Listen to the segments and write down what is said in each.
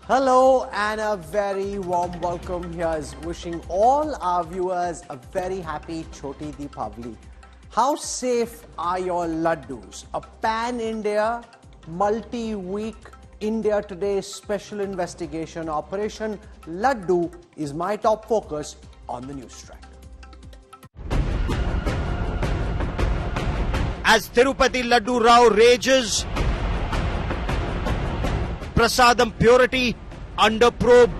Hello and a very warm welcome. Here's wishing all our viewers a very happy Choti Deepavali. How safe are your Laddoos? A pan-India, multi-week India Today special investigation operation Laddoo is my top focus on the news track. As Tirupati Laddoo Rao rages, Prasadam purity under probe.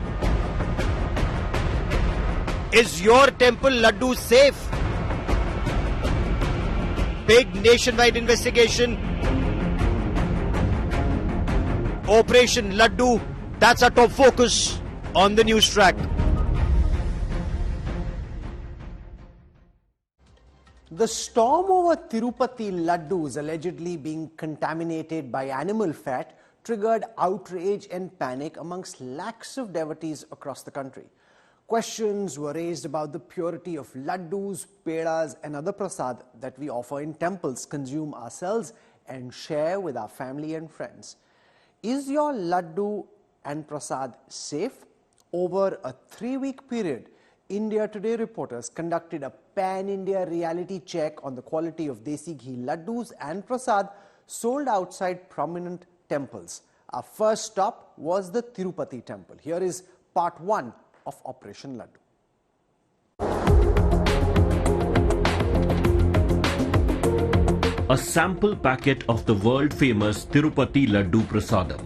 Is your temple Laddoo safe? Big nationwide investigation. Operation Laddoo, that's our top focus on the news track. The storm over Tirupati Laddoos allegedly being contaminated by animal fat triggered outrage and panic amongst lakhs of devotees across the country. Questions were raised about the purity of Laddoos, pedas and other prasad that we offer in temples, consume ourselves and share with our family and friends. Is your Laddoo and prasad safe? Over a 3-week period, India Today reporters conducted a pan-India reality check on the quality of desi ghee Laddoos and prasad sold outside prominent temples. Our first stop was the Tirupati temple. Here is part 1 of Operation Laddoo. A sample packet of the world-famous Tirupati Laddoo Prasadam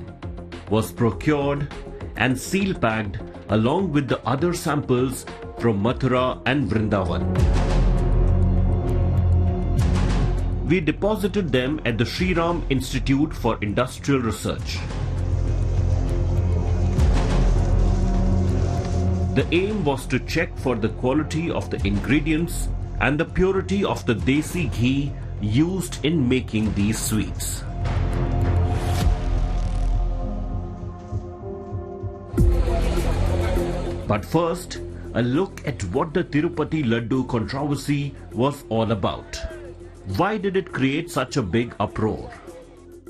was procured and seal-packed along with the other samples from Mathura and Vrindavan. We deposited them at the Sri Ram Institute for Industrial Research. The aim was to check for the quality of the ingredients and the purity of the desi ghee used in making these sweets. But first, a look at what the Tirupati Laddoo controversy was all about. Why did it create such a big uproar?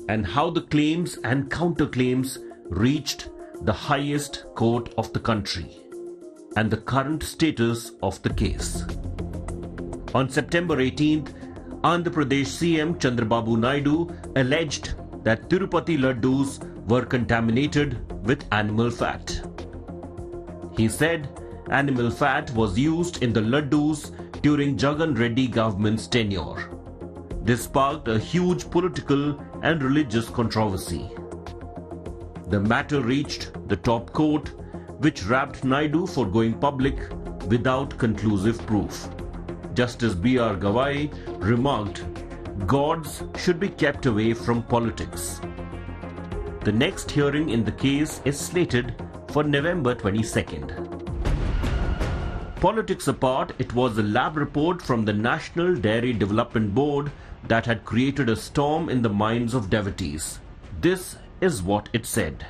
And how the claims and counterclaims reached the highest court of the country? And the current status of the case. On September 18th, Andhra Pradesh CM Chandrababu Naidu alleged that Tirupati Laddoos were contaminated with animal fat. He said animal fat was used in the Laddoos during Jagan Reddy government's tenure. This sparked a huge political and religious controversy. The matter reached the top court, which wrapped Naidu for going public without conclusive proof. Justice B.R. Gawai remarked, "Gods should be kept away from politics." The next hearing in the case is slated for November 22nd. Politics apart, it was a lab report from the National Dairy Development Board that had created a storm in the minds of devotees. This is what it said.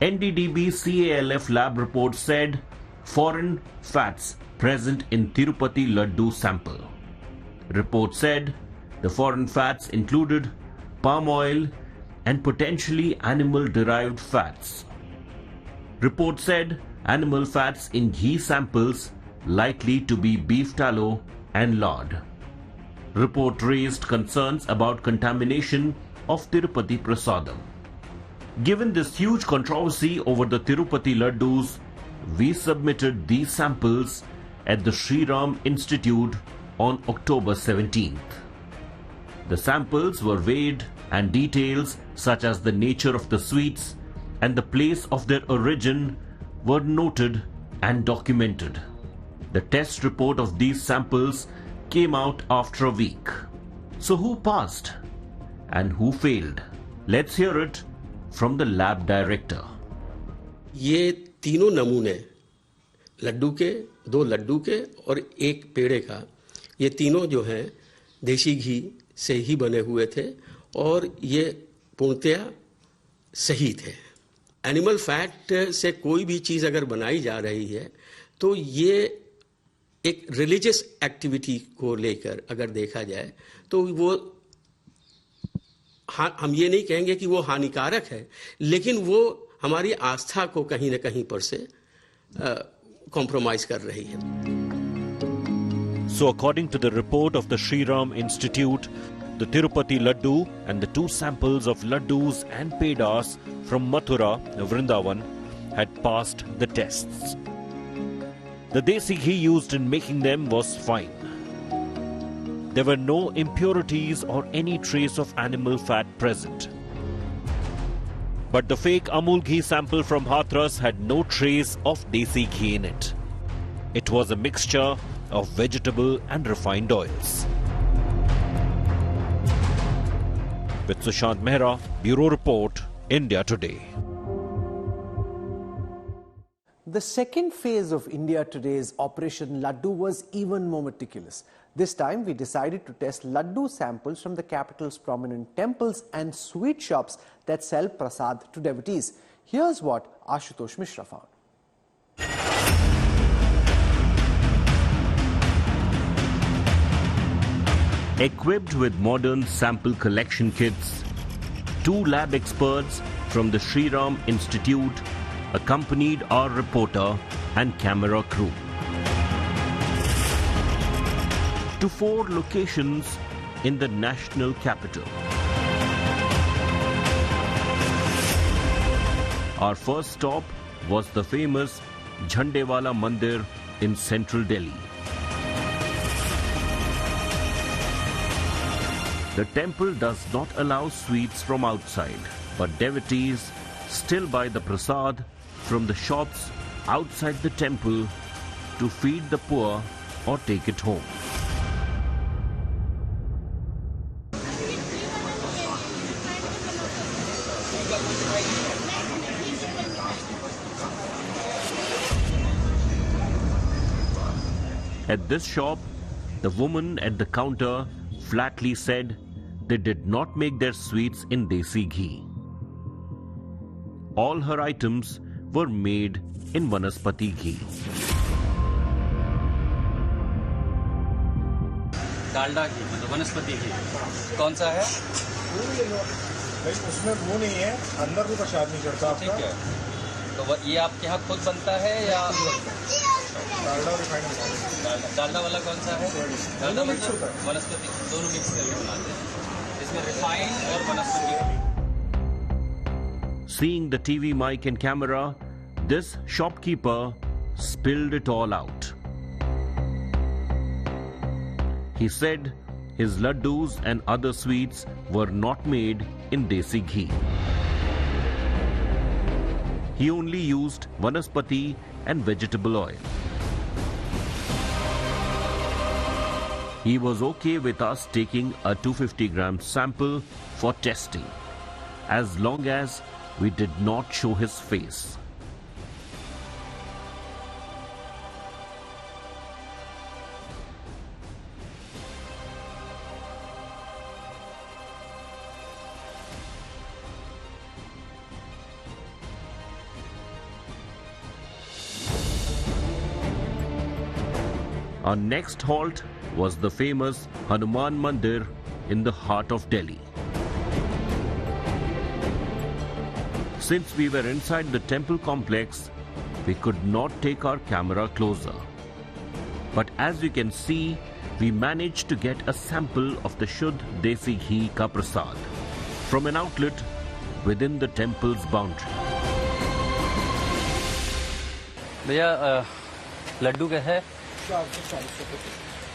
NDDB CALF lab report said foreign fats present in Tirupati Laddoo sample. Report said the foreign fats included palm oil and potentially animal-derived fats. Report said animal fats in ghee samples likely to be beef tallow and lard. Report raised concerns about contamination of Tirupati Prasadam. Given this huge controversy over the Tirupati Laddoos, we submitted these samples at the Sri Ram Institute on October 17th. The samples were weighed and details such as the nature of the sweets and the place of their origin were noted and documented. The test report of these samples came out after a week. So who passed and who failed? Let's hear it from the lab director. ये तीनों नमूने लड्डू के, 2 लड्डू के और 1 पेड़े का, ये तीनों जो हैं देसी घी से ही बने हुए थे और ये पूर्णतया सही थे। एनिमल फैट से कोई भी चीज़ अगर बनाई जा रही है तो ये एक रिलीजियस एक्टिविटी को लेकर अगर देखा जाए तो वो हम ये नहीं कहेंगे कि वो हानिकारक है, लेकिन वो हमारी आस्था को कहीं न कहीं पर से कॉम्प्रोमाइज कर रही है। So according to the report of the Sri Ram Institute, the Tirupati Laddoo and the 2 samples of Laddoos and Pedas from Mathura, Vrindavan, had passed the tests. The desi ghee used in making them was fine. There were no impurities or any trace of animal fat present. But the fake Amul ghee sample from Hathras had no trace of desi ghee in it. It was a mixture of vegetable and refined oils. With Sushant Mehra, Bureau Report, India Today. The second phase of India Today's Operation Laddoo was even more meticulous. This time, we decided to test Laddoo samples from the capital's prominent temples and sweet shops that sell prasad to devotees. Here's what Ashutosh Mishra found. Equipped with modern sample collection kits, 2 lab experts from the Sri Ram Institute accompanied our reporter and camera crew to 4 locations in the national capital. Our first stop was the famous Jhandewala Mandir in central Delhi. The temple does not allow sweets from outside, but devotees still buy the prasad from the shops outside the temple to feed the poor or take it home. At this shop, the woman at the counter flatly said they did not make their sweets in desi ghee. All her items were made in vanaspati ghee. Dalda घी मतलब वनस्पति घी कौन सा है? भाई उसमें वो नहीं है, अंदर भी प्रसाद नहीं चढ़ता आपका। ठीक है, तो ये आपके यहाँ खुद बनता है या डालडा रिफाइंड? डालडा वाला कौन सा है? डालडा मतलब वनस्पति, दोनों मिक्स करके बनाते हैं। इसमें रिफाइंड और वनस्पति। Seeing the TV mic and camera, this shopkeeper spilled it all out. He said his laddoos and other sweets were not made in desi ghee. He only used vanaspati and vegetable oil. He was okay with us taking a 250-gram sample for testing, as long as we did not show his face. Our next halt was the famous Hanuman Mandir in the heart of Delhi. Since we were inside the temple complex, we could not take our camera closer. But as you can see, we managed to get a sample of the Shuddh Desi Ghee ka prasad from an outlet within the temple's boundary. भैया लड्डू का है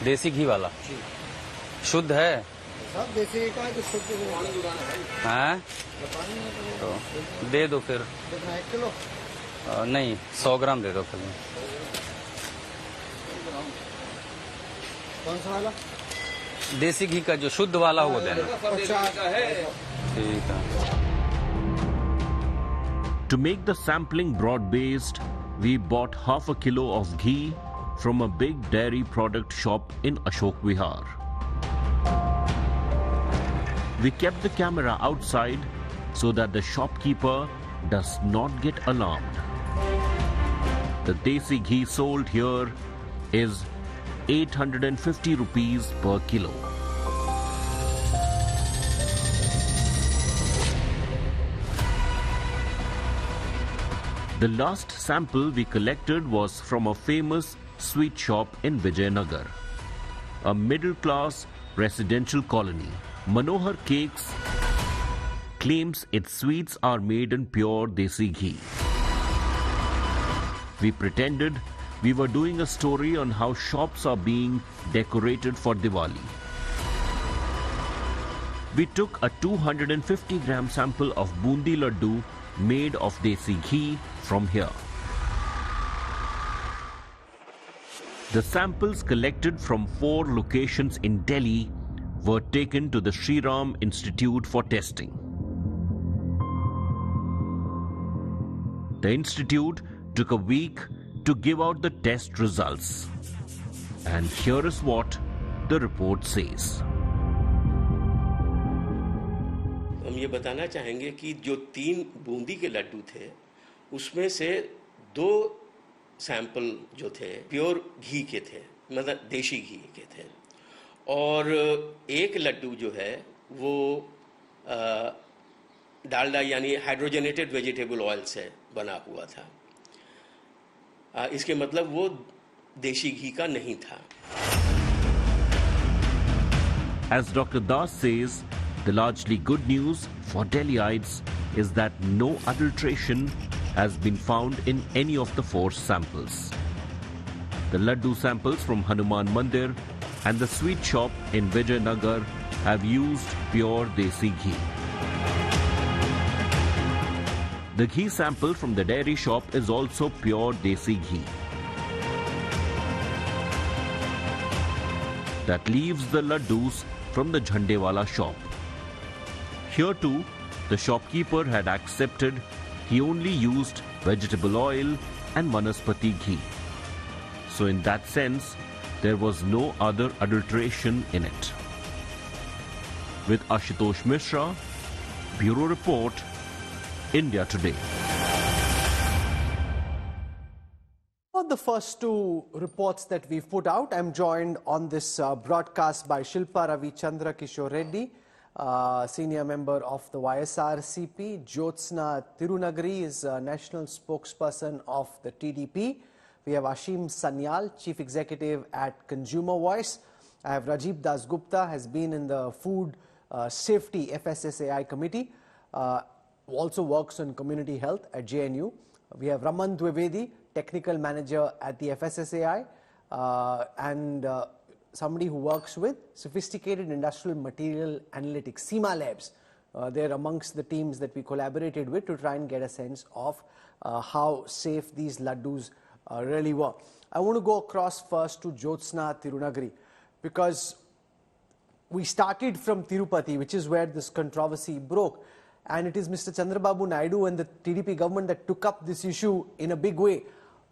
देसी घी वाला शुद्ध है सब देसी का है, शुद्ध हैं? तो दे दो फिर। 1 किलो नहीं 100 ग्राम दे दो फिर। कौन सा वाला? देसी घी का जो शुद्ध वाला वो देना। ठीक है। To make the sampling broad-based, we bought half a kilo of ghee from a big dairy product shop in Ashok Vihar. We kept the camera outside so that the shopkeeper does not get alarmed. The desi ghee sold here is 850 rupees per kilo. The last sample we collected was from a famous sweet shop in Vijayanagar, a middle-class residential colony. Manohar Cakes claims its sweets are made in pure desi ghee. We pretended we were doing a story on how shops are being decorated for Diwali. We took a 250-gram sample of bundi laddu made of desi ghee from here. The samples collected from 4 locations in Delhi were taken to the Sri Ram Institute for testing. The institute took a week to give out the test results. And here is what the report says. हम ये बताना चाहेंगे कि जो 3 बूंदी के लड्डू थे उसमें से 2 सैंपल जो थे प्योर घी के थे, मतलब देसी घी के थे, और एक लड्डू जो है वो डालडा यानी हाइड्रोजनेटेड वेजिटेबल ऑयल से बना हुआ था. इसके मतलब वो देसी घी का नहीं था. As Dr. Das says, the largely good news for Delhiites is that no adulteration has been found in any of the 4 samples. The laddu samples from Hanuman Mandir and the sweet shop in Vijayanagar have used pure desi ghee. The ghee sample from the dairy shop is also pure desi ghee. That leaves the laddus from the Jhandewala shop. Here too, the shopkeeper had accepted he only used vegetable oil and vanaspati ghee. So in that sense, there was no other adulteration in it. With Ashutosh Mishra, Bureau Report, India Today. For the first 2 reports that we've put out, I'm joined on this broadcast by Shilpa Ravi Chandra Kishore Reddy, senior member of the YSRCP. Jyotsna Tirunagari is national spokesperson of the TDP. We have Ashim Sanyal, chief executive at Consumer Voice. I have Rajiv Dasgupta, has been in the Food Safety FSSAI committee. Also works on community health at JNU. We have Raman Dwivedi, technical manager at the FSSAI, and somebody who works with sophisticated industrial material analytics, SEMA Labs. They're amongst the teams that we collaborated with to try and get a sense of how safe these laddus really were. I want to go across first to Jyotsna Tirunagari, because we started from Tirupati, which is where this controversy broke. And it is Mr. Chandrababu Naidu and the TDP government that took up this issue in a big way.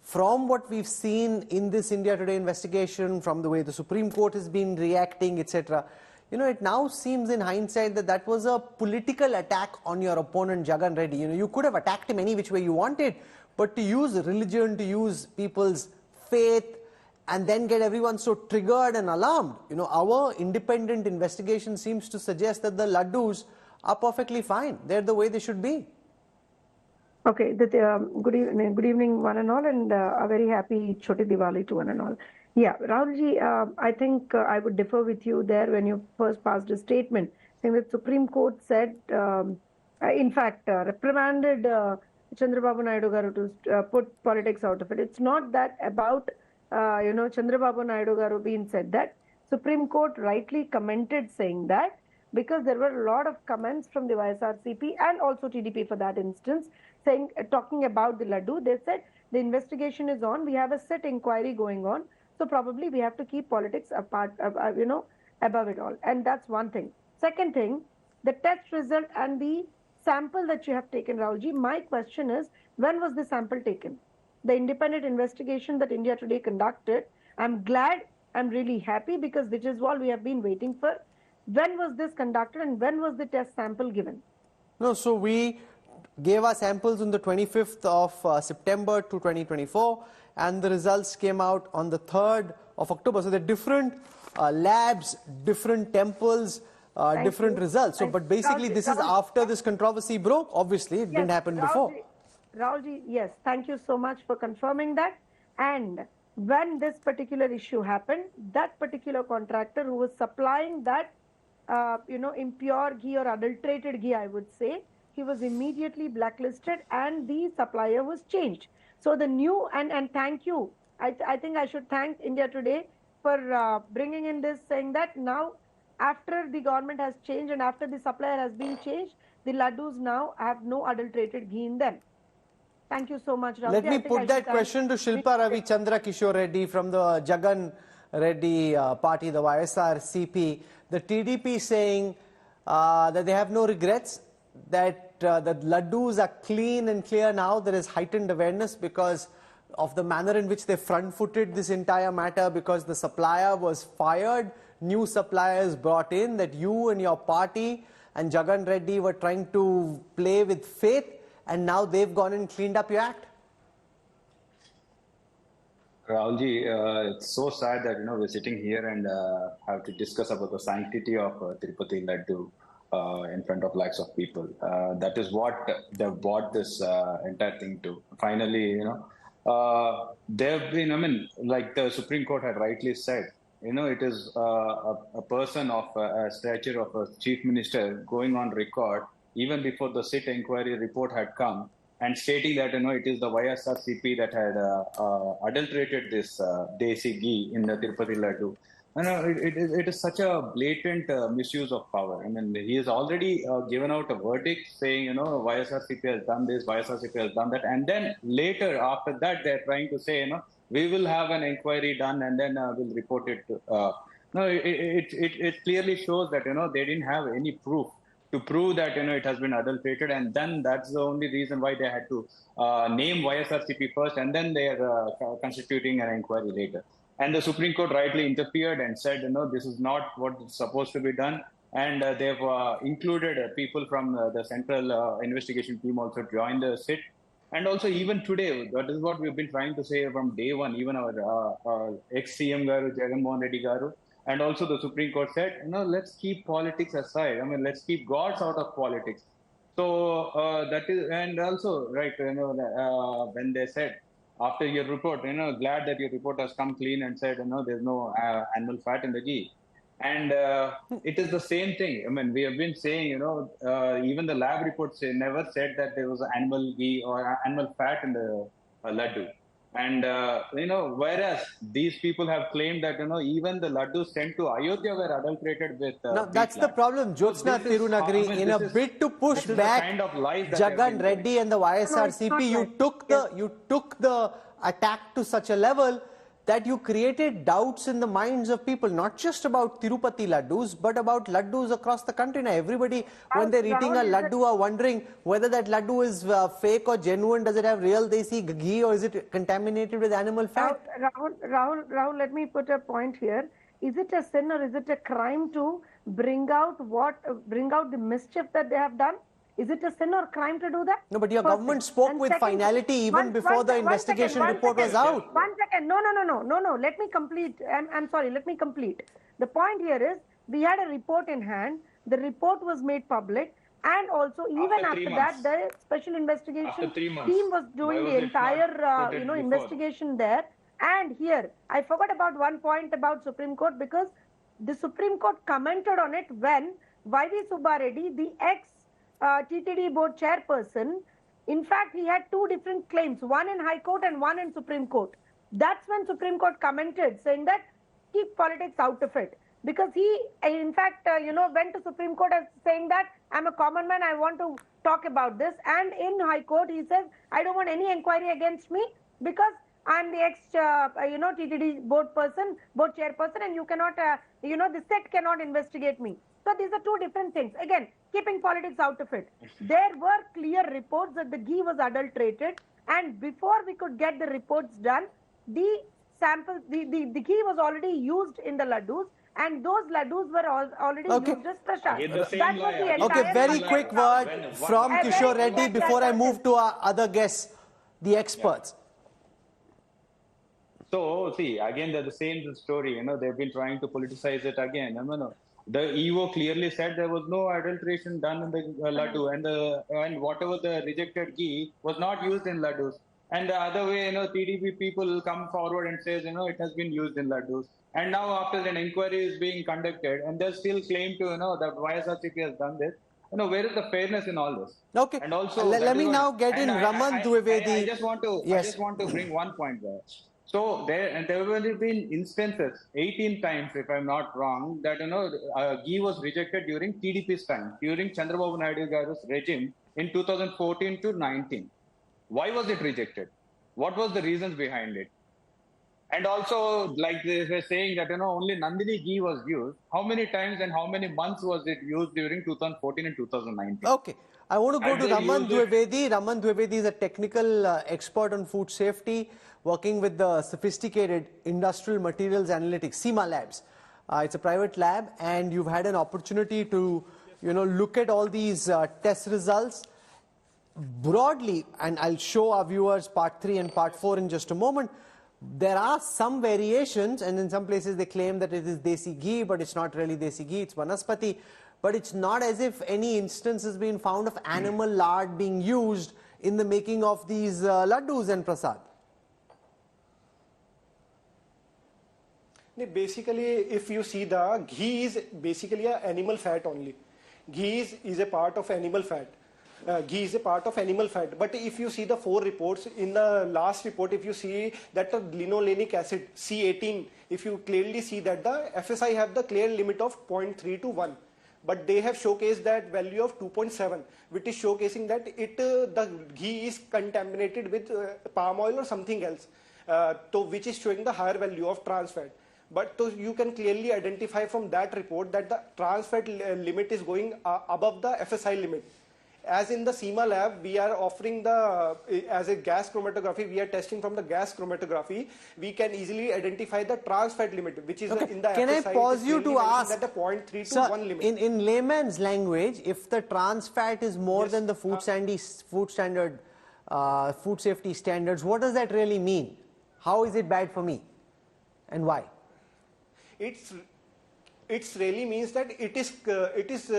From what we've seen in this India Today investigation, from the way the Supreme Court has been reacting, etc., it now seems in hindsight that that was a political attack on your opponent, Jagan Reddy. You could have attacked him any which way you wanted, but to use religion, to use people's faith, and then get everyone so triggered and alarmed. Our independent investigation seems to suggest that the laddus are perfectly fine. They're the way they should be. Okay, good evening one and all, and a very happy Choti Diwali to one and all. Yeah, Rahulji, I think I would differ with you there when you first passed a statement saying that Supreme Court said, in fact, reprimanded Chandrababu Naidu garu to put politics out of it. It's not that about, Chandrababu Naidu garu being said that. Supreme Court rightly commented saying that, because there were a lot of comments from the YSRCP and also TDP for that instance, saying, talking about the laddu. They said the investigation is on, we have a set inquiry going on, so probably we have to keep politics apart, above it all. And that's one thing. Second thing, the test result and the sample that you have taken, Rahulji, my question is, when was the sample taken? The independent investigation that India Today conducted, I'm glad, I'm really happy, because this is all we have been waiting for. When was this conducted and when was the test sample given? No, so we gave our samples on the 25th of September to 2024, and the results came out on the 3rd of October. So they're different labs, different temples, different results. So, but basically this is after this controversy broke. Obviously, it didn't happen before. Rahulji, yes, thank you so much for confirming that. And when this particular issue happened, that particular contractor who was supplying that, impure ghee or adulterated ghee, I would say, he was immediately blacklisted and the supplier was changed. So the new, and thank you. I think I should thank India Today for bringing in this, saying that now after the government has changed and after the supplier has been changed, the laddus now have no adulterated ghee in them. Thank you so much, Rahul. Let me put that question to Shilpa Ravi Chandra Kishore Reddy from the Jagan Reddy party, the YSR CP. The TDP saying that they have no regrets, that the laddus are clean and clear now. There is heightened awareness because of the manner in which they front-footed this entire matter, because the supplier was fired, new suppliers brought in, that you and your party and Jagan Reddy were trying to play with faith, and now they've gone and cleaned up your act. Rahulji, it's so sad that we're sitting here and have to discuss about the sanctity of Tirupati Laddoo in front of lakhs of people. That is what they've brought this entire thing to. Finally, they've been. Like the Supreme Court had rightly said, it is a person of a stature of a chief minister going on record even before the SIT inquiry report had come, and stating that it is the YSRCP that had adulterated this desi ghee in the Tirupati Laddoo. It is such a blatant misuse of power. He has already given out a verdict saying, YSRCP has done this, YSRCP has done that, and then later after that they're trying to say, we will have an inquiry done and then we'll report it. It clearly shows that they didn't have any proof to prove that it has been adulterated, and then that's the only reason why they had to name YSRCP first, and then they are constituting an inquiry later. And the Supreme Court rightly interfered and said, this is not what is supposed to be done. And they've included people from the central investigation team also joined the SIT. And also even today, that is what we've been trying to say from day one, even our ex-CM Garu, Jagan Mohan Reddy Garu, and also the Supreme Court said, let's keep politics aside. Let's keep gods out of politics. So that is, and also, right, when they said, after your report, glad that your report has come clean and said, there's no animal fat in the ghee. And it is the same thing. We have been saying, even the lab reports never said that there was animal ghee or animal fat in the laddu. And, whereas these people have claimed that, even the laddus sent to Ayodhya were adulterated with... Now, that's the problem, Jyotsna Tirunagari. In a bid to push back kind of Jagan Reddy and the YSRCP, you took the attack to such a level that you created doubts in the minds of people, not just about Tirupati laddus, but about laddus across the country. Now, everybody, when they're eating a laddu, are wondering whether that laddu is fake or genuine. Does it have real desi ghee or is it contaminated with animal fat? Rahul, let me put a point here. Is it a sin or is it a crime to bring out the mischief that they have done? Is it a sin or crime to do that? No, but your government spoke with finality even before the investigation report was out. 1 second. No. Let me complete. I'm sorry. Let me complete. The point here is we had a report in hand. The report was made public. And also, even after that, the special investigation team was doing the entire, investigation there. And here, I forgot about one point about Supreme Court, because the Supreme Court commented on it when Y.V. Subba Reddy, the ex-TTD board chairperson, in fact, he had two different claims, one in High Court and one in Supreme Court. That's when Supreme Court commented, saying that keep politics out of it. Because he, in fact, went to Supreme Court as saying that I'm a common man, I want to talk about this. And in High Court, he says, I don't want any inquiry against me because I'm the ex-TTD board chairperson, and you cannot, the SET cannot investigate me. So these are two different things. Again, keeping politics out of it. There were clear reports that the ghee was adulterated, and before we could get the reports done, the samples, the ghee was already used in the laddus, and those laddus were already used as prasad. Okay, very quick word from Kishore Reddy before I move to our other guests, the experts. Yeah. So, see, again, they're the same story. They've been trying to politicize it again. The EO clearly said there was no adulteration done in the laddu, and whatever the rejected ghee was not used in laddus. And the other way, TDP people come forward and says, it has been used in laddus. And now after an inquiry is being conducted, and they still claim to, that YSRCP has done this. Where is the fairness in all this? Okay. And also, Let me now get in Raman Dwivedi. I just want to, yes. I just want to bring one point there. So there have been instances, 18 times, if I'm not wrong, that ghee was rejected during TDP's time, during Chandrababu Naidu Garu's regime in 2014 to 19. Why was it rejected? What was the reasons behind it? And also, like they were saying that only Nandini ghee was used. How many times and how many months was it used during 2014 and 2019? Okay. I want to go to Raman Dwivedi. Raman Dwivedi is a technical expert on food safety, working with the sophisticated industrial materials analytics, SEMA Labs. It's a private lab, and you've had an opportunity to, look at all these test results broadly, and I'll show our viewers part 3 and part 4 in just a moment. There are some variations, and in some places they claim that it is desi ghee, but it's not really desi ghee, it's vanaspati. But it's not as if any instance has been found of animal lard being used in the making of these laddus and prasad. Basically, if you see, the ghee is basically an animal fat only. Ghee is a part of animal fat. Ghee is a part of animal fat. But if you see the 4 reports, in the last report, if you see that the linolenic acid C18, if you clearly see that the FSI have the clear limit of 0.3 to 1. But they have showcased that value of 2.7, which is showcasing that the ghee is contaminated with palm oil or something else, which is showing the higher value of trans fat. But you can clearly identify from that report that the trans fat limit is going above the FSI limit. As in the SEMA lab, we are offering as a gas chromatography, we are testing from the gas chromatography, we can easily identify the trans fat limit, which is in the Can FSI. I pause you to ask, that the 0.3 sir, to 1 limit. in layman's language, if the trans fat is more than the food safety standards, what does that really mean? How is it bad for me? And why? It really means that it is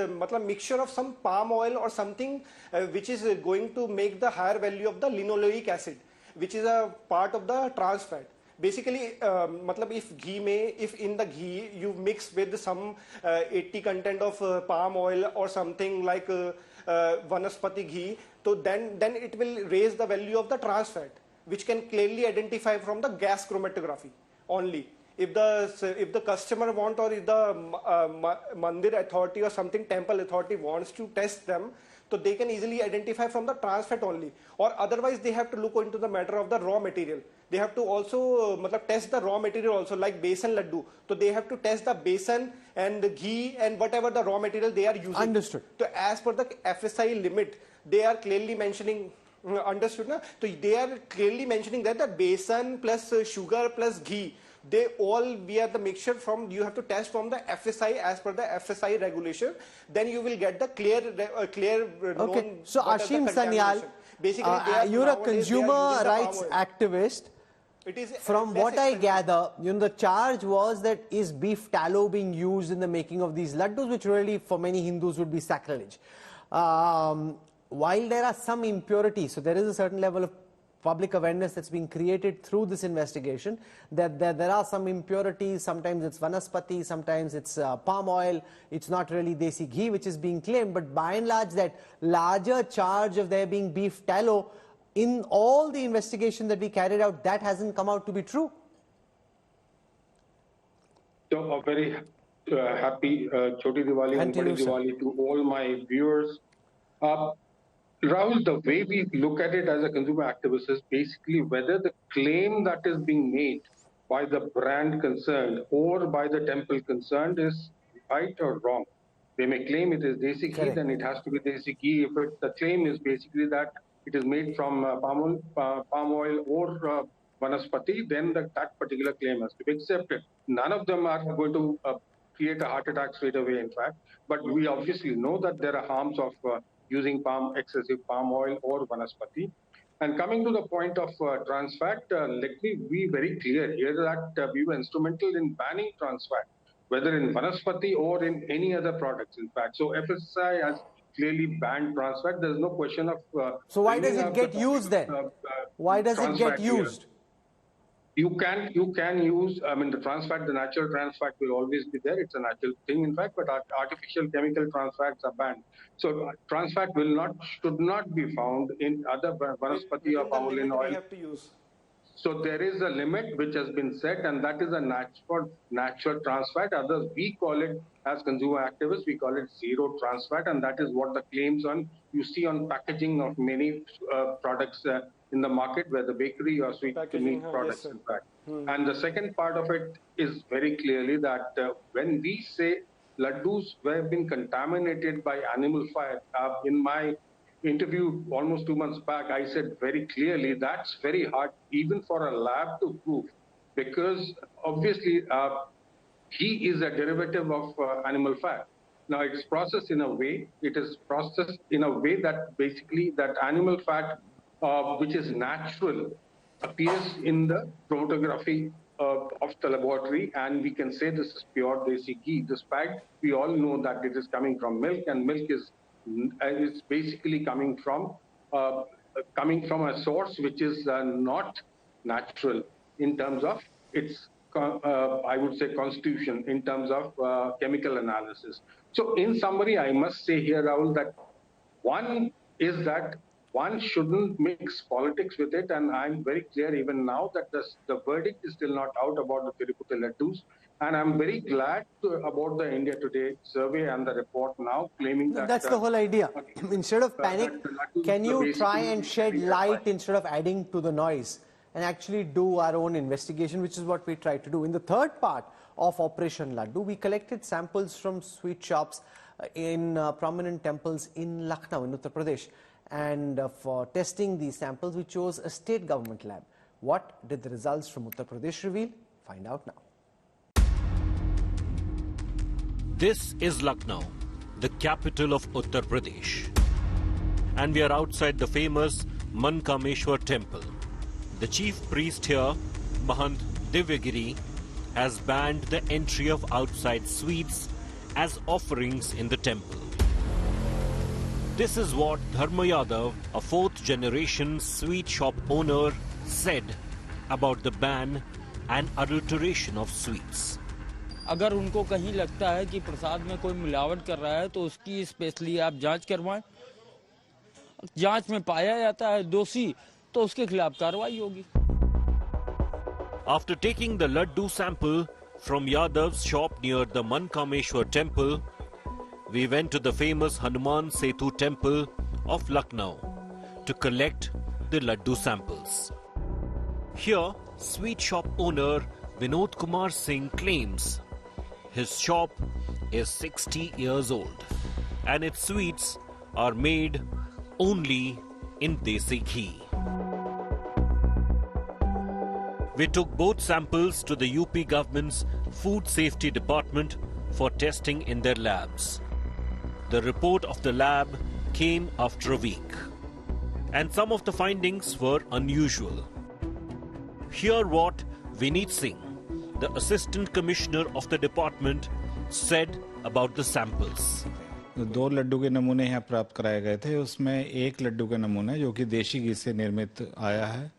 mixture of some palm oil or something which is going to make the higher value of the linoleic acid, which is a part of the trans fat. Basically, if in the ghee you mix with some 80 content of palm oil or something like vanaspati ghee, so then it will raise the value of the trans fat, which can clearly identify from the gas chromatography only. If the customer want, or if the mandir authority or something temple authority wants to test them, so they can easily identify from the trans fat only. Or otherwise they have to look into the matter of the raw material. They have to also test the raw material also, like besan laddu. So they have to test the besan and the ghee and whatever the raw material they are using. Understood. So as per the FSI limit, they are clearly mentioning. Understood, na? So they are clearly mentioning that the besan plus sugar plus ghee, they all are the mixture from, you have to test from the FSI as per the FSI regulation, then you will get the clear okay. known. So Ashim Sanyal, basically you're a consumer rights activist. It is from what I gather, the charge was that is beef tallow being used in the making of these laddus, which really for many Hindus would be sacrilege. While there are some impurities, so there is a certain level of public awareness that's being created through this investigation, that there are some impurities. Sometimes it's vanaspati, sometimes it's palm oil, it's not really desi ghee which is being claimed, but by and large that larger charge of there being beef tallow, in all the investigation that we carried out, that hasn't come out to be true. So a very happy Choti Diwali and Badi Diwali to all my viewers. Rahul, the way we look at it as a consumer activist is basically whether the claim that is being made by the brand concerned or by the temple concerned is right or wrong. They may claim it is desi ghee, then it has to be desi ghee. If the claim is basically that it is made from palm oil or vanaspati, then that particular claim has to be accepted. None of them are going to create a heart attack straight away, in fact. But we obviously know that there are harms of using excessive palm oil or vanaspati. And coming to the point of trans fat, let me be very clear here that we were instrumental in banning trans fat. whether in Vanaspati or in any other products, in fact. So FSSAI has clearly banned trans fat. There's no question of so why does it get used then? Why does it get used? You can use, I mean, the trans fat, the natural trans fat will always be there. It's a natural thing, in fact, but artificial chemical trans fats are banned. So trans fat should not be found in other Vanaspati or palm oil. We have to use. So there is a limit which has been set, and that is a natural trans fat. Others, we call it, as consumer activists, we call it zero trans fat, and that is what the claims you see on packaging of many products in the market, where the bakery or sweet meat products, yes, in fact. And the second part of it is very clearly that when we say laddus have been contaminated by animal fat, in my interview almost 2 months back, I said very clearly that's very hard even for a lab to prove, because obviously ghee is a derivative of animal fat. Now it's processed in a way, that basically that animal fat, which is natural, appears in the chromatography of the laboratory, and we can say this is pure desi ghee, despite we all know that it is coming from milk, and milk is basically coming from a source which is not natural in terms of its, I would say, constitution, in terms of chemical analysis. So in summary, I must say here, Rahul, that one is that one shouldn't mix politics with it, and I'm very clear even now that the verdict is still not out about the Tirupati laddus. And I'm very glad about the India Today survey and the report now claiming that... That's the whole idea. Instead of panic, can you try and shed light instead of adding to the noise and actually do our own investigation, which is what we try to do. In the third part of Operation Laddoo, we collected samples from sweet shops in prominent temples in Lucknow, in Uttar Pradesh. And for testing these samples, we chose a state government lab. What did the results from Uttar Pradesh reveal? Find out now. This is Lucknow, the capital of Uttar Pradesh. And we are outside the famous Mankameshwar temple. The chief priest here, Mahant Divyagiri, has banned the entry of outside sweets as offerings in the temple. This is what Dharma Yadav, a fourth-generation sweet shop owner, said about the ban and adulteration of sweets. अगर उनको कहीं लगता है कि प्रसाद में कोई मिलावट कर रहा है तो उसकी स्पेशली आप जांच करवाएं। जांच में पाया जाता है दोषी तो उसके खिलाफ कार्रवाई होगी। After taking the laddu sample from Yadav's shop near the Mankameshwar temple, we went to the famous Hanuman Setu temple of Lucknow to collect the laddu samples. Here, sweet shop owner Vinod Kumar Singh claims his shop is 60 years old and its sweets are made only in desi ghee. We took both samples to the UP government's Food Safety Department for testing in their labs. The report of the lab came after a week, and some of the findings were unusual. Hear what Vineet Singh, the Assistant Commissioner of the department, said about the samples. दो लड्डू के नमूने यहाँ प्राप्त कराए गए थे। उसमें एक लड्डू का नमूना जो कि देशी घी से निर्मित आया है,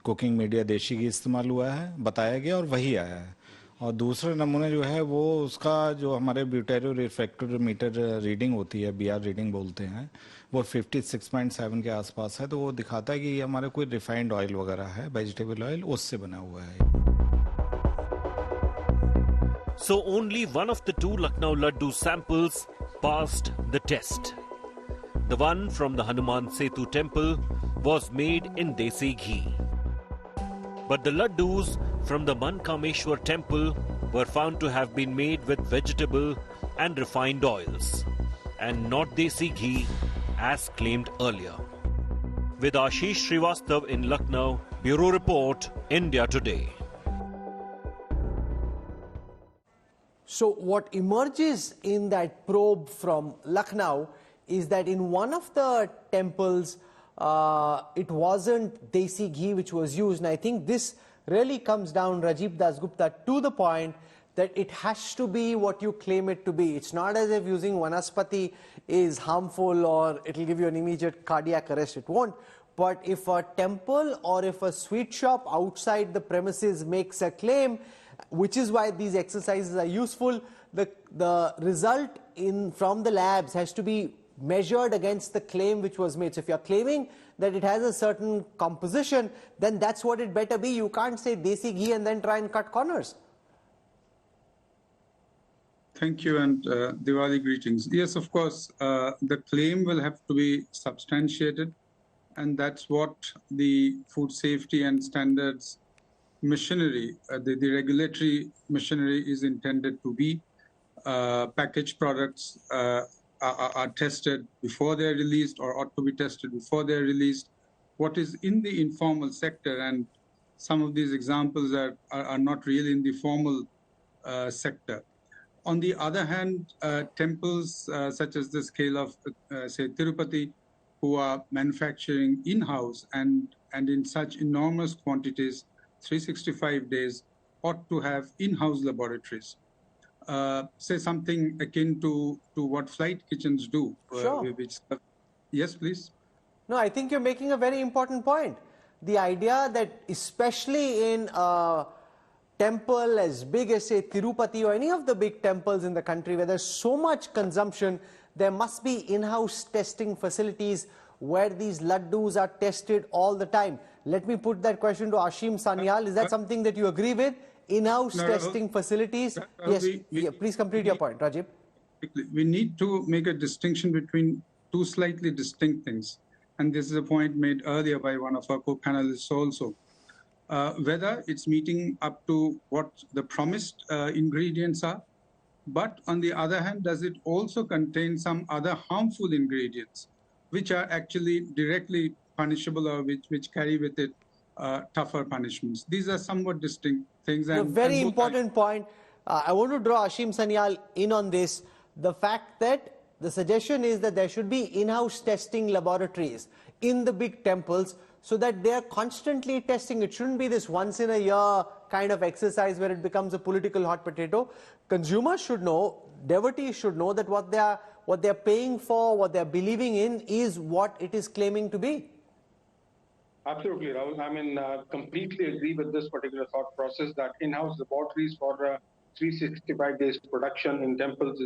कुकिंग मीडिया देशी घी इस्तेमाल हुआ है, बताया गया और वही आया है। और दूसरा नमूना जो है वो उसका जो हमारे ब्यूटेरो रिफ्रैक्टोमीटर रीडिंग होती है, बीआर रीडिंग बोलते हैं, वो 56.7 के आसपास है। तो वो दिखाता है कि ये हमारे कोई रिफाइंड ऑयल वगैरह है, वेजिटेबल ऑयल, उससे बना हुआ है। So only one of the two Lucknow Laddu samples passed the test. The one from the Hanuman Setu temple was made in desi ghee. But the laddus from the Mankameshwar temple were found to have been made with vegetable and refined oils, and not desi ghee as claimed earlier. With Ashish Srivastav in Lucknow, Bureau Report, India Today. So what emerges in that probe from Lucknow is that in one of the temples, it wasn't desi ghee which was used. And I think this really comes down, Rajiv Das Gupta, to the point that it has to be what you claim it to be. It's not as if using vanaspati is harmful or it will give you an immediate cardiac arrest. It won't. But if a temple or if a sweet shop outside the premises makes a claim, which is why these exercises are useful, the result from the labs has to be measured against the claim which was made. So if you're claiming that it has a certain composition, then that's what it better be. You can't say desi ghee and then try and cut corners. Thank you, and Diwali greetings. Yes, of course, the claim will have to be substantiated, and that's what the food safety and standards machinery, the regulatory machinery is intended to be. Packaged products are tested before they're released or ought to be tested before they're released. What is in the informal sector, and some of these examples are not really in the formal sector. On the other hand, temples such as the scale of, say, Tirupati, who are manufacturing in-house and in such enormous quantities, 365 days, ought to have in-house laboratories. Say something akin to what flight kitchens do. Sure. Yes, please. No, I think you're making a very important point. The idea that especially in temple as big as, say, Tirupati or any of the big temples in the country where there's so much consumption, there must be in-house testing facilities where these laddus are tested all the time. Let me put that question to Ashim Sanyal. Is that something that you agree with? In-house testing facilities? Yes, please complete your point, Rajiv. We need to make a distinction between two slightly distinct things. And this is a point made earlier by one of our co-panelists also. Whether it's meeting up to what the promised ingredients are, but on the other hand, does it also contain some other harmful ingredients which are actually directly punishable or which carry with it tougher punishments? These are somewhat distinct things. A very important point. I want to draw Ashim Sanyal in on this. The fact that the suggestion is that there should be in-house testing laboratories in the big temples so that they are constantly testing. It shouldn't be this once in a year kind of exercise where it becomes a political hot potato. Consumers should know, devotees should know that what they're paying for, what they're believing in is what it is claiming to be. Absolutely, Rahul. I mean, completely agree with this particular thought process that in-house laboratories for 365 days production in temples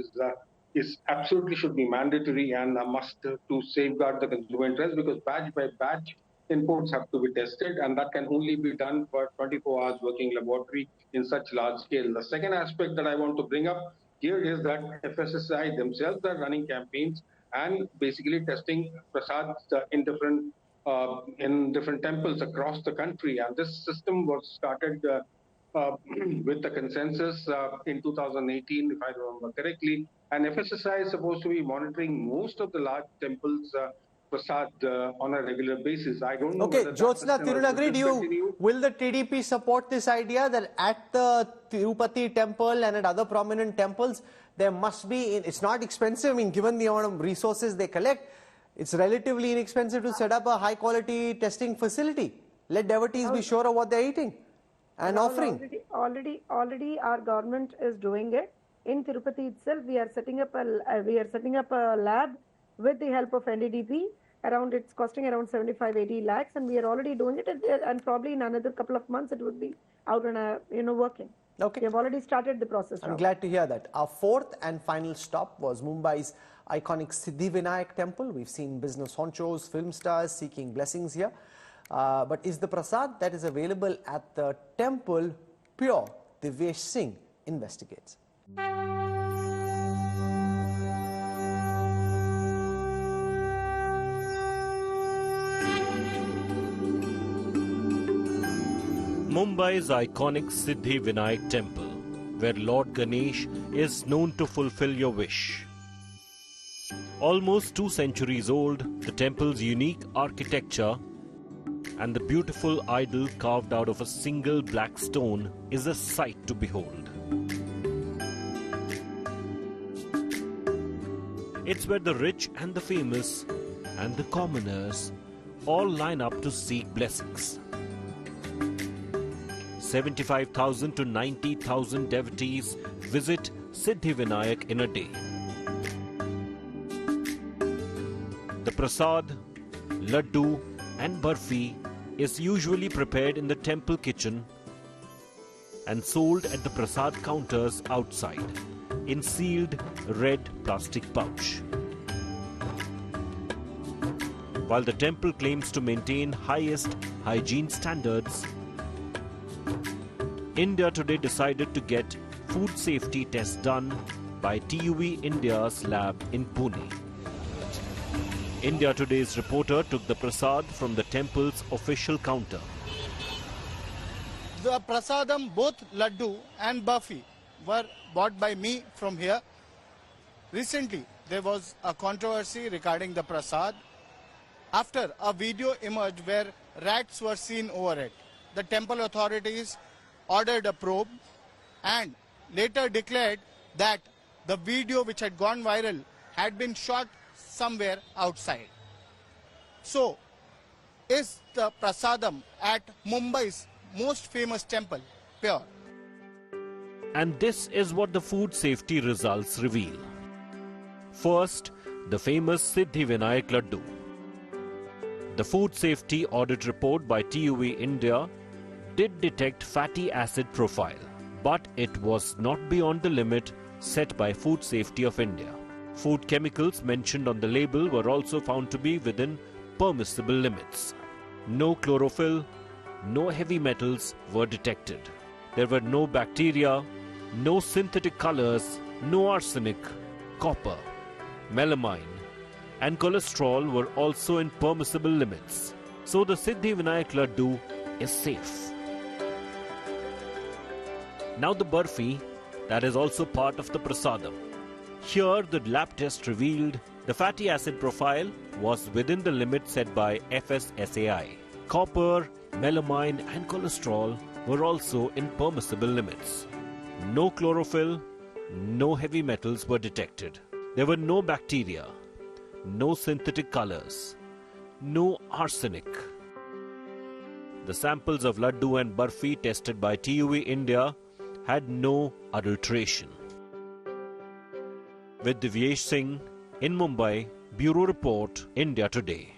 is absolutely should be mandatory and a must to safeguard the consumer interest, because batch by batch inputs have to be tested, and that can only be done for 24 hours working laboratory in such large scale. The second aspect that I want to bring up here is that FSSAI themselves are running campaigns and basically testing prasads in different temples across the country. And this system was started with the consensus in 2018, if I remember correctly. And FSSAI is supposed to be monitoring most of the large temples prasad on a regular basis. I don't know. Okay, Jyotsna Tirunagari, will the TDP support this idea that at the Tirupati temple and at other prominent temples, there must be, it's not expensive, I mean, given the amount of resources they collect, it's relatively inexpensive to set up a high quality testing facility. Let devotees be sure of what they're eating and offering. Already our government is doing it. In Tirupati itself, we are setting up a lab with the help of NDDP. It's costing around 75-80 lakhs, and we are already doing it, and probably in another couple of months it would be out and working. Okay. We have already started the process. I'm glad to hear that. Our fourth and final stop was Mumbai's iconic Siddhivinayak temple. We've seen business honchos, film stars seeking blessings here. But is the prasad that is available at the temple pure? Divyesh Singh investigates. Mumbai's iconic Siddhivinayak temple, where Lord Ganesh is known to fulfill your wish. Almost 2 centuries old, the temple's unique architecture and the beautiful idol carved out of a single black stone is a sight to behold. It's where the rich and the famous and the commoners all line up to seek blessings. 75,000 to 90,000 devotees visit Siddhivinayak in a day. The prasad, laddu and barfi is usually prepared in the temple kitchen and sold at the prasad counters outside in sealed red plastic pouch. While the temple claims to maintain highest hygiene standards, India Today decided to get food safety tests done by TUV India's lab in Pune. India Today's reporter took the prasad from the temple's official counter. The prasadam, both laddu and barfi, were bought by me from here. Recently, there was a controversy regarding the prasad after a video emerged where rats were seen over it. The temple authorities ordered a probe and later declared that the video which had gone viral had been shot somewhere outside. So, is the prasadam at Mumbai's most famous temple pure? And this is what the food safety results reveal. First, the famous Siddhivinayak Laddu. The food safety audit report by TUV India did detect fatty acid profile, but it was not beyond the limit set by Food Safety of India. Food chemicals mentioned on the label were also found to be within permissible limits. No chlorophyll, no heavy metals were detected. There were no bacteria, no synthetic colors, no arsenic, copper, melamine and cholesterol were also in permissible limits. So the Siddhivinayak Laddu is safe. Now the barfi, that is also part of the prasadam. Here the lab test revealed the fatty acid profile was within the limit set by FSSAI. Copper, melamine and cholesterol were also in permissible limits. No chlorophyll, no heavy metals were detected. There were no bacteria, no synthetic colors, no arsenic. The samples of laddu and barfi tested by TUV India had no adulteration. With Divyesh Singh in Mumbai, Bureau Report, India Today.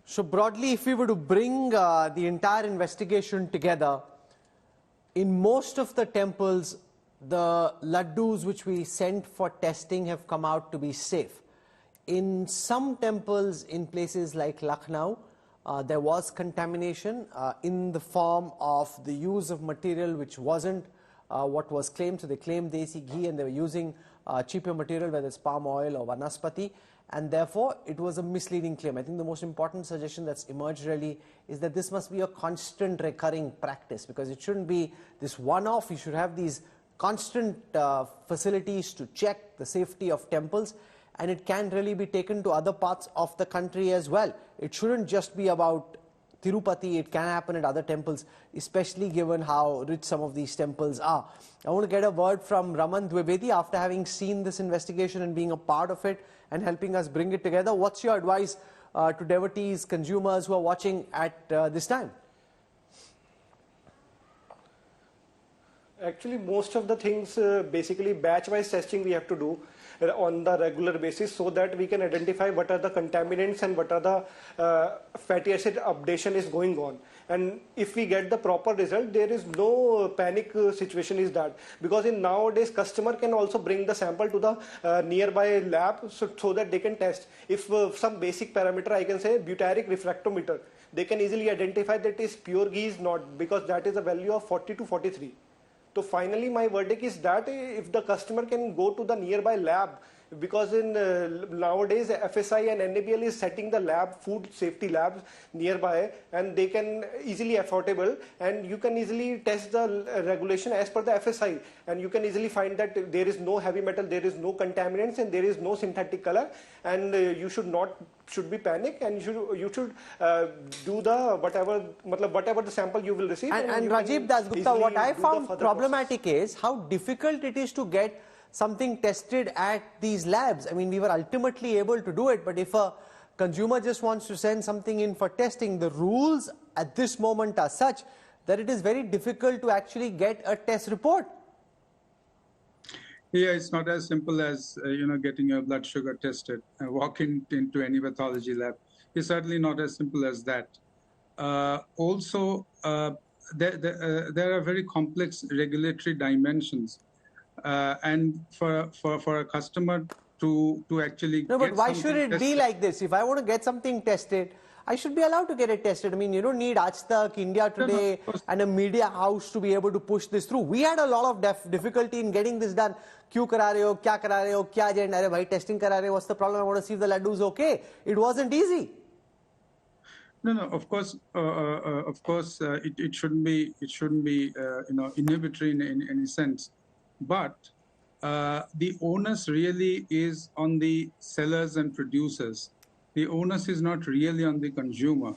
So broadly, if we were to bring the entire investigation together, in most of the temples, the laddus which we sent for testing have come out to be safe. In some temples in places like Lucknow, there was contamination in the form of the use of material which wasn't what was claimed. So they claimed desi ghee and they were using cheaper material, whether it's palm oil or vanaspati, and therefore it was a misleading claim. I think the most important suggestion that's emerged really is that this must be a constant recurring practice, because it shouldn't be this one-off. You should have these constant facilities to check the safety of temples, and it can really be taken to other parts of the country as well. It shouldn't just be about Tirupati, it can happen at other temples, especially given how rich some of these temples are. I want to get a word from Raman Dwivedi after having seen this investigation and being a part of it and helping us bring it together. What's your advice to devotees, consumers who are watching at this time? Actually, most of the things, basically batch-wise testing we have to do on the regular basis, so that we can identify what are the contaminants and what are the fatty acid updation is going on. And if we get the proper result, there is no panic situation is that, because in nowadays customer can also bring the sample to the nearby lab so that they can test. If some basic parameter, I can say butyric refractometer, they can easily identify that is pure ghee is not, because that is a value of 40 to 43. So finally, my verdict is that if the customer can go to the nearby lab, because in nowadays FSI and NABL is setting the lab, food safety labs nearby, and they can easily affordable, and you can easily test the regulation as per the FSI, and you can easily find that there is no heavy metal, there is no contaminants, and there is no synthetic color, and you should be panic, and you should do the whatever the sample you will receive. And Rajiv Dasgupta, what I found problematic is how difficult it is to get something tested at these labs. I mean, we were ultimately able to do it, but if a consumer just wants to send something in for testing. The rules at this moment are such that it is very difficult to actually get a test report. Yeah, it's not as simple as getting your blood sugar tested and walking into any pathology lab. It's certainly not as simple as that. Also, there are very complex regulatory dimensions, and for a customer to actually no, but why should it be like this? If I want to get something tested, I should be allowed to get it tested. I mean, you don't need Aaj Tak, India Today, and a media house to be able to push this through. We had a lot of difficulty in getting this done. Kyun kara rahe ho, kya kara rahe ho, kya agenda? Arey bhai, testing kara rahe ho, what's the problem? I want to see if the laddu is okay. It wasn't easy. No, of course, it shouldn't be inhibitory in any sense, but the onus really is on the sellers and producers. The onus is not really on the consumer.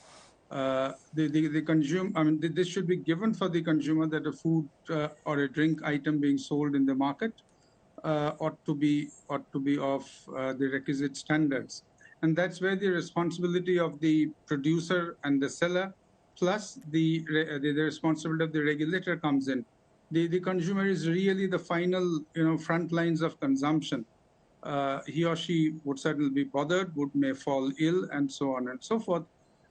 The consumer, I mean, this should be given for the consumer that a food or a drink item being sold in the market ought to be of the requisite standards. And that's where the responsibility of the producer and the seller, plus the responsibility of the regulator comes in. The consumer is really the final, front lines of consumption. He or she would certainly be bothered, may fall ill, and so on and so forth.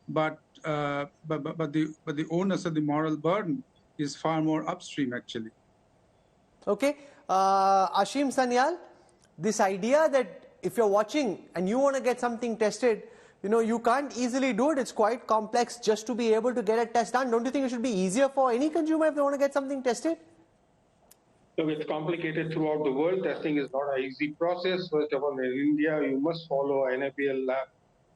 But the onus of the moral burden is far more upstream, actually. Okay, Ashim Sanyal, this idea that if you're watching and you want to get something tested, you can't easily do it. It's quite complex just to be able to get a test done. Don't you think it should be easier for any consumer if they want to get something tested? So it's complicated throughout the world. Testing is not an easy process. First of all, in India, you must follow NABL lab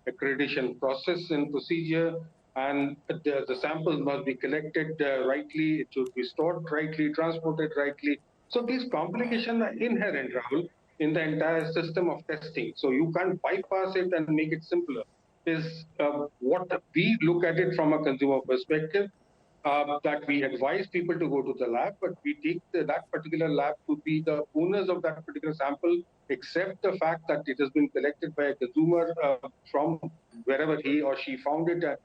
accreditation process and procedure, and the samples must be collected rightly, it should be stored rightly, transported rightly. So these complications are inherent, Rahul, in the entire system of testing. So you can't bypass it and make it simpler. Is what we look at it from a consumer perspective, that we advise people to go to the lab, but we take that particular lab to be the owners of that particular sample, except the fact that it has been collected by a consumer from wherever he or she found it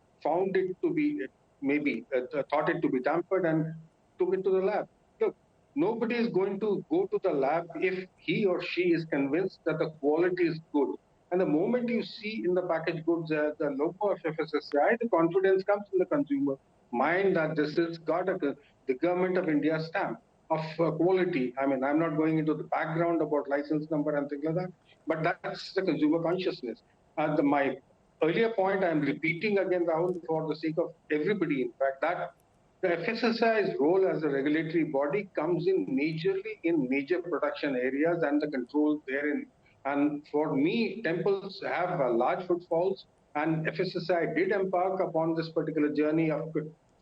to be maybe thought it to be tampered and took it to the lab. Look, nobody is going to go to the lab if he or she is convinced that the quality is good. And the moment you see in the packaged goods the logo of FSSAI, the confidence comes in the consumer mind that this has got the government of India stamp of quality. I mean, I'm not going into the background about license number and things like that, but that's the consumer consciousness. My earlier point, I'm repeating again, Rahul, for the sake of everybody, in fact, that the FSSAI's role as a regulatory body comes in majorly in major production areas and the control therein. And for me, temples have large footfalls, and FSSAI did embark upon this particular journey of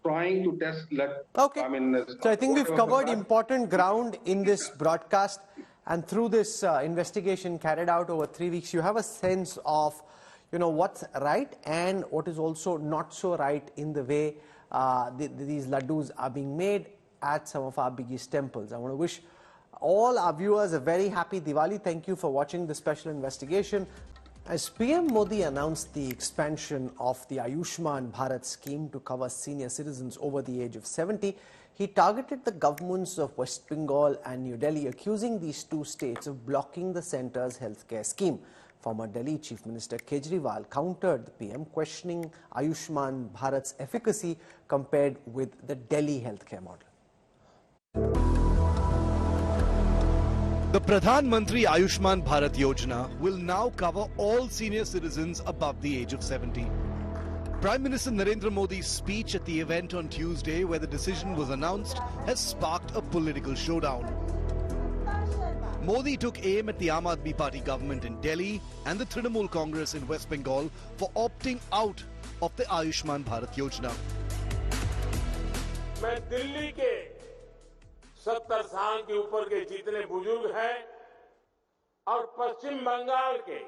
trying to test. Okay. So I think we've covered important ground in this broadcast, and through this investigation carried out over 3 weeks, you have a sense of, what's right and what is also not so right in the way these laddus are being made at some of our biggest temples. I want to wish all our viewers a very happy Diwali. Thank you for watching the special investigation. As PM Modi announced the expansion of the Ayushman Bharat scheme to cover senior citizens over the age of 70, he targeted the governments of West Bengal and New Delhi, accusing these two states of blocking the centre's healthcare scheme. Former Delhi Chief Minister Kejriwal countered the PM, questioning Ayushman Bharat's efficacy compared with the Delhi healthcare model. The Pradhan Mantri Ayushman Bharat Yojana will now cover all senior citizens above the age of 70. Prime Minister Narendra Modi's speech at the event on Tuesday, where the decision was announced, has sparked a political showdown. Modi took aim at the Aam Aadmi Party government in Delhi and the Trinamool Congress in West Bengal for opting out of the Ayushman Bharat Yojana. मैं दिल्ली के 70 साल के ऊपर के जितने बुजुर्ग हैं और पश्चिम बंगाल के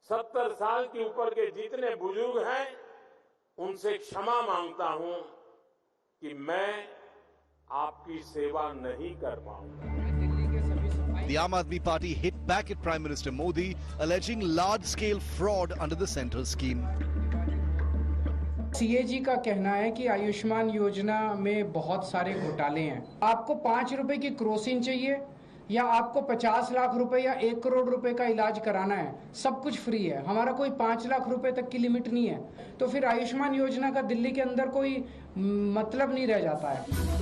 70 साल के ऊपर के जितने बुजुर्ग हैं, उनसे क्षमा मांगता हूं कि मैं आपकी सेवा नहीं कर पाऊंगा. The The Aam Aadmi Party hit back at Prime Minister Modi, alleging large-scale fraud under the central scheme. CAG का कहना है कि आयुष्मान योजना में बहुत सारे घोटाले हैं। आपको 5 रुपए की क्रोसिन चाहिए या आपको 50 लाख रुपए या 1 करोड़ रुपए का इलाज कराना है, सब कुछ फ्री है। हमारा कोई 5 लाख रुपए तक की लिमिट नहीं है, तो फिर आयुष्मान योजना का दिल्ली के अंदर कोई मतलब नहीं रह जाता है।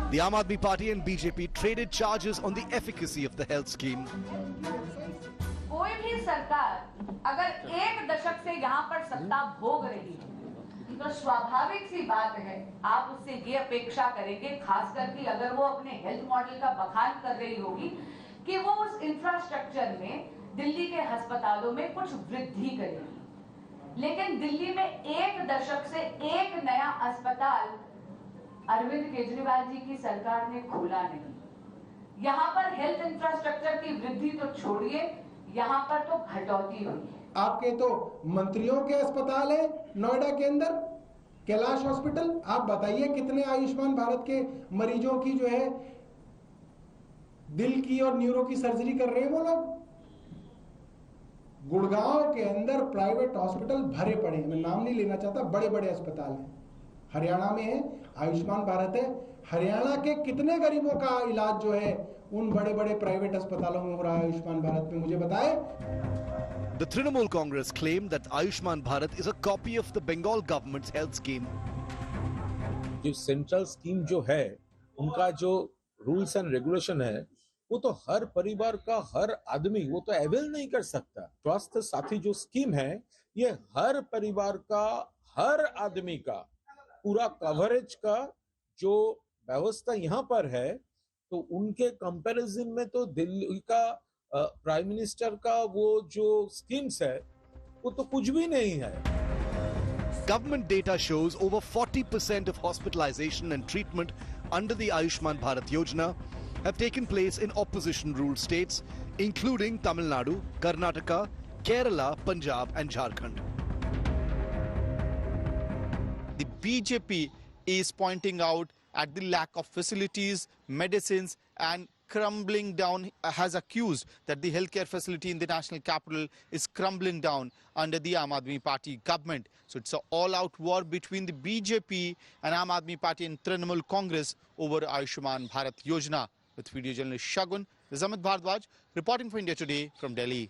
The Aam Aadmi Party and BJP traded charges on the efficacy of the health scheme. कोई भी सरकार अगर 1 दशक से यहाँ पर सत्ता भोग रही है तो स्वाभाविक सी बात है आप उससे ये अपेक्षा करेंगे, खासकर कि अगर वो अपने हेल्थ मॉडल का बखान कर रही होगी, कि वो उस इंफ्रास्ट्रक्चर में दिल्ली के अस्पतालों में कुछ वृद्धि करेगी। लेकिन दिल्ली में 1 दशक से एक नया अस्पताल अरविंद केजरीवाल जी की सरकार ने खोला नहीं। यहाँ पर हेल्थ इंफ्रास्ट्रक्चर की वृद्धि तो छोड़िए, यहाँ पर तो घटौती हुई है। आपके तो मंत्रियों के अस्पताल है नोएडा के अंदर, कैलाश हॉस्पिटल। आप बताइए कितने आयुष्मान भारत के मरीजों की जो है दिल की और न्यूरो की सर्जरी कर रहे हैं वो लोग। गुड़गांव के अंदर प्राइवेट हॉस्पिटल भरे पड़े हैं, मैं नाम नहीं लेना चाहता, बड़े बड़े अस्पताल हैं। हरियाणा में है, आयुष्मान भारत है। हरियाणा के कितने गरीबों का इलाज जो है उन बड़े बड़े प्राइवेट अस्पतालों में हो रहा है आयुष्मान भारत में, मुझे बताए। The Trinamool Congress claimed that Ayushman Bharat is a copy of the Bengal government's health scheme. जो सेंट्रल स्कीम जो है उनका जो रूल्स एंड रेगुलेशन है वो तो हर परिवार का हर आदमी वो तो अवेल नहीं कर सकता। स्वास्थ्य साथी जो स्कीम है ये हर परिवार का हर आदमी का पूरा कवरेज का जो व्यवस्था यहाँ पर है, तो उनके कंपैरिजन में तो दिल्ली का प्राइम मिनिस्टर का वो जो स्कीम्स है वो तो कुछ भी नहीं है। Government data shows over 40% of hospitalization and treatment under the Ayushman Bharat Yojana have taken place in opposition-ruled states, including Tamil Nadu, Karnataka, Kerala, Punjab and Jharkhand. The BJP is pointing out at the lack of facilities, medicines and crumbling down, has accused that the healthcare facility in the national capital is crumbling down under the Aam Aadmi Party government. So it's an all-out war between the BJP and Aam Aadmi Party and Trinamool Congress over Ayushman Bharat Yojana. With video journalist Shagun, this is Amit Bhardwaj reporting for India Today from Delhi.